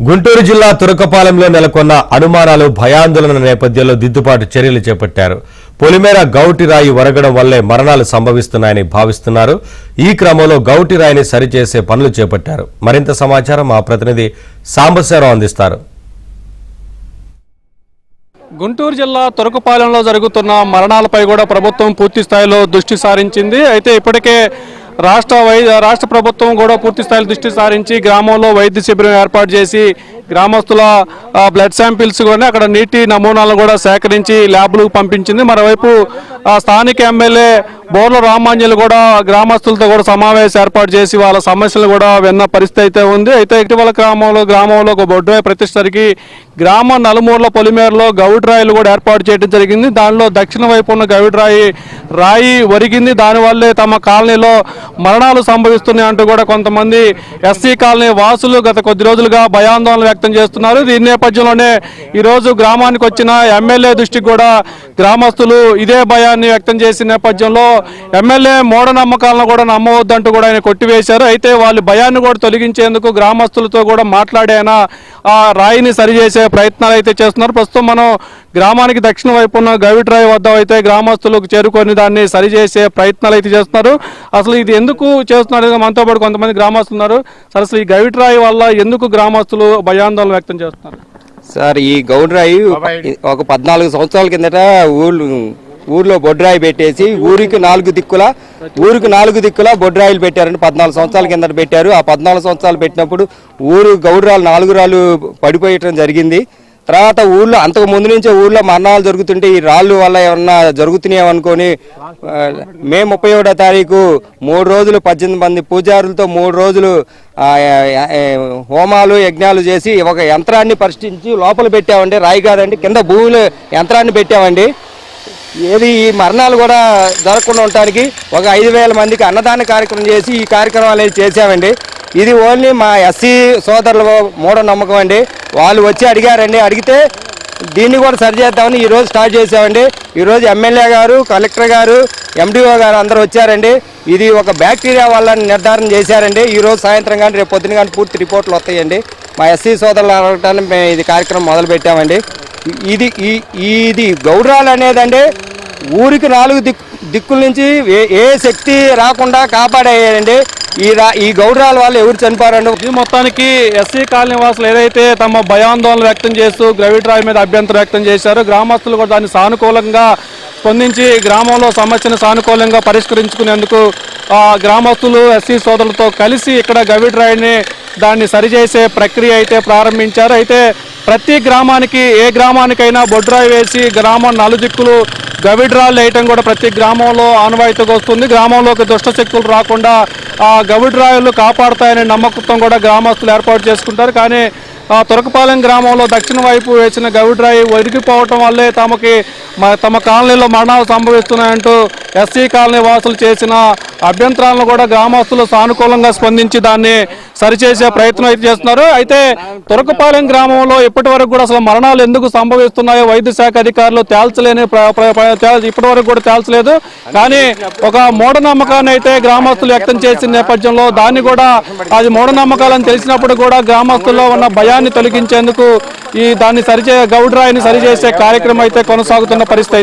గుంటూరు జిల్లా తురకపాలెంలో నెలకొన్న అనుమానాలు భయాందోళన నేపథ్యంలో దిద్దుబాటు చర్యలు చేపట్టారు. పొలిమేర గౌటి రాయి ఒరగడం వల్లే మరణాలు సంభవిస్తున్నాయని భావిస్తున్నారు. ఈ క్రమంలో గౌటి రాయిని సరిచేసే పనులు చేపట్టారు. మరింత సమాచారం మా ప్రతినిధి సాంబశివరావు అందిస్తారు. గుంటూరు జిల్లా తురకపాలెంలో జరుగుతున్న మరణాలపై కూడా ప్రభుత్వం పూర్తి స్థాయిలో దృష్టి సారించింది. అయితే ఇప్పటికే రాష్ట్ర ప్రభుత్వం కూడా పూర్తి స్థాయిలో దృష్టి సారించి గ్రామంలో వైద్య శిబిరం ఏర్పాటు చేసి గ్రామస్తుల బ్లడ్ శాంపిల్స్ కూడా అక్కడ నీటి నమూనాలను కూడా సేకరించి ల్యాబ్లకు పంపించింది. మరోవైపు స్థానిక ఎమ్మెల్యే బోర్ల రామాంజలు కూడా గ్రామస్తులతో కూడా సమావేశం ఏర్పాటు చేసి వాళ్ళ సమస్యలు కూడా విన్న పరిస్థితి అయితే ఉంది. అయితే ఇటీవల గ్రామంలో ఒక బొడ్రాయి ప్రతిష్టరికి గ్రామ నలుమూల పొలిమేరలో గౌడ్ రాయిలు కూడా ఏర్పాటు చేయడం జరిగింది. దానిలో దక్షిణ వైపు ఉన్న గౌడ్ రాయి ఒరిగింది. దానివల్లే తమ కాలనీలో మరణాలు సంభవిస్తున్నాయి అంటూ కూడా కొంతమంది ఎస్సీ కాలనీ వాసులు గత కొద్ది రోజులుగా భయాందోళన వ్యక్తం చేస్తున్నారు. ఈ నేపథ్యంలోనే ఈరోజు గ్రామానికి వచ్చిన ఎమ్మెల్యే దృష్టికి కూడా గ్రామస్తులు ఇదే భయాన్ని వ్యక్తం చేసిన నేపథ్యంలో ఎమ్మెల్యే మూఢనమ్మకాలను కూడా నమ్మవద్దంటూ కూడా ఆయన కొట్టివేశారు. అయితే వాళ్ళు భయాన్ని కూడా తొలగించేందుకు గ్రామస్తులతో కూడా మాట్లాడేనా ఆ రాయిని సరిచేసే ప్రయత్నాలు అయితే చేస్తున్నారు. ప్రస్తుతం మనం గ్రామానికి దక్షిణ వైపు ఉన్న గవిట్ రాయి వద్ద అయితే గ్రామస్తులకు చేరుకొని దాన్ని సరిచేసే ప్రయత్నాలు అయితే చేస్తున్నారు. అసలు ఇది ఎందుకు చేస్తున్నారు మనతో పాటు కొంతమంది గ్రామస్తులు ఉన్నారు. అసలు ఈ గవిట్ రాయి వల్ల ఎందుకు గ్రామస్తులు భయాందోళన వ్యక్తం చేస్తున్నారు? సార్, ఈ గౌడ్ రాయి ఒక 14 సంవత్సరాల కిందట ఊర్లో బొడ్రాయి పెట్టేసి ఊరికి నాలుగు దిక్కుల బొడ్రాయిలు పెట్టారండి. 14 సంవత్సరాల కిందట పెట్టారు. ఆ 14 సంవత్సరాలు పెట్టినప్పుడు ఊరు గౌడ్రాలు 4 రాళ్ళు పడిపోయటం జరిగింది. తర్వాత ఊర్లో అంతకు ముందు నుంచే ఊర్లో మరణాలు జరుగుతుంటే ఈ రాళ్ళు వల్ల ఏమన్నా జరుగుతున్నాయనుకొని మే 31వ తారీఖు 3 రోజులు 18 మంది పూజారులతో 3 రోజులు హోమాలు యజ్ఞాలు చేసి ఒక యంత్రాన్ని పరిష్కరించి లోపల పెట్టామండి. రాయి కాదండి, కింద భూమిలో యంత్రాన్ని పెట్టామండి. ఈ మరణాలు కూడా జరగకుండా ఉండటానికి ఒక 5,000 మందికి అన్నదాన కార్యక్రమం చేసి ఈ కార్యక్రమం అనేది చేసామండి. ఇది ఓన్లీ మా ఎస్సీ సోదరుల మూఢనమ్మకం అండి. వాళ్ళు వచ్చి అడిగారండి. అడిగితే దీన్ని కూడా సరిచేద్దామని ఈరోజు స్టార్ట్ చేసామండి. ఈరోజు ఎమ్మెల్యే గారు, కలెక్టర్ గారు, ఎండిఓ గారు అందరూ వచ్చారండి. ఇది ఒక బ్యాక్టీరియా వల్ల నిర్ధారణ చేశారండి. ఈరోజు సాయంత్రం కానీ రేపు పొద్దున కానీ పూర్తి రిపోర్ట్లు వస్తాయండి. మా ఎస్సీ సోదరులు అడగటానికి మేము ఇది కార్యక్రమం మొదలు పెట్టామండి. ఇది గౌడ్రాలు అనేదండి ఊరికి 4 దిక్కుల నుంచి ఏ శక్తి రాకుండా కాపాడేయండి. ఈ గౌడ్రాల వాళ్ళు ఎవరు చనిపోరండి. ఇది మొత్తానికి ఎస్సీ కాలనీ వాసులు ఏదైతే తమ భయాందోళన వ్యక్తం చేస్తూ గవిట్ రాయి మీద అభ్యంతరం వ్యక్తం చేశారో గ్రామస్తులు కూడా దాన్ని సానుకూలంగా స్పందించి గ్రామంలో సమస్యను సానుకూలంగా పరిష్కరించుకునేందుకు గ్రామస్తులు ఎస్సీ సోదరులతో కలిసి ఇక్కడ గవిట్ రాయిని దాన్ని సరిచేసే ప్రక్రియ అయితే ప్రారంభించారు. అయితే ప్రతి గ్రామానికి ఏ గ్రామానికైనా బొడ్రాయి వేసి గ్రామం నలుదిక్కులు గవిడ్రాళ్ళు వేయటం కూడా ప్రతి గ్రామంలో ఆనవాయితీగా వస్తుంది. గ్రామంలోకి దుష్టశక్తులు రాకుండా ఆ గవిడ్రాయిలు కాపాడుతాయనే నమ్మకంతో కూడా గ్రామస్తులు ఏర్పాటు చేసుకుంటారు. కానీ తురకపాలెం గ్రామంలో దక్షిణ వైపు వేసిన గవిడ్రాయి ఒరిగిపోవటం వల్లే తమ కాలనీలో మరణాలు సంభవిస్తున్నాయంటూ ఎస్సీ కాలనీ వాసులు చేసిన అభ్యంతరాలను కూడా గ్రామస్తులు సానుకూలంగా స్పందించి దాన్ని సరిచేసే ప్రయత్నం అయితే చేస్తున్నారు. అయితే తురకపాలెం గ్రామంలో ఇప్పటి వరకు కూడా అసలు మరణాలు ఎందుకు సంభవిస్తున్నాయో వైద్య శాఖ అధికారులు తేల్చలేని ఇప్పటి వరకు కూడా తేల్చలేదు. కానీ ఒక మూఢనమ్మకాన్ని అయితే గ్రామస్తులు వ్యక్తం చేసిన నేపథ్యంలో దాన్ని కూడా అది మూఢనమ్మకాలని తెలిసినప్పుడు కూడా గ్రామస్తుల్లో ఉన్న భయాన్ని తొలగించేందుకు దాన్ని గౌడ్ రాయిని సరిచేసే కార్యక్రమం అయితే కొనసాగుతున్న పరిస్థితి.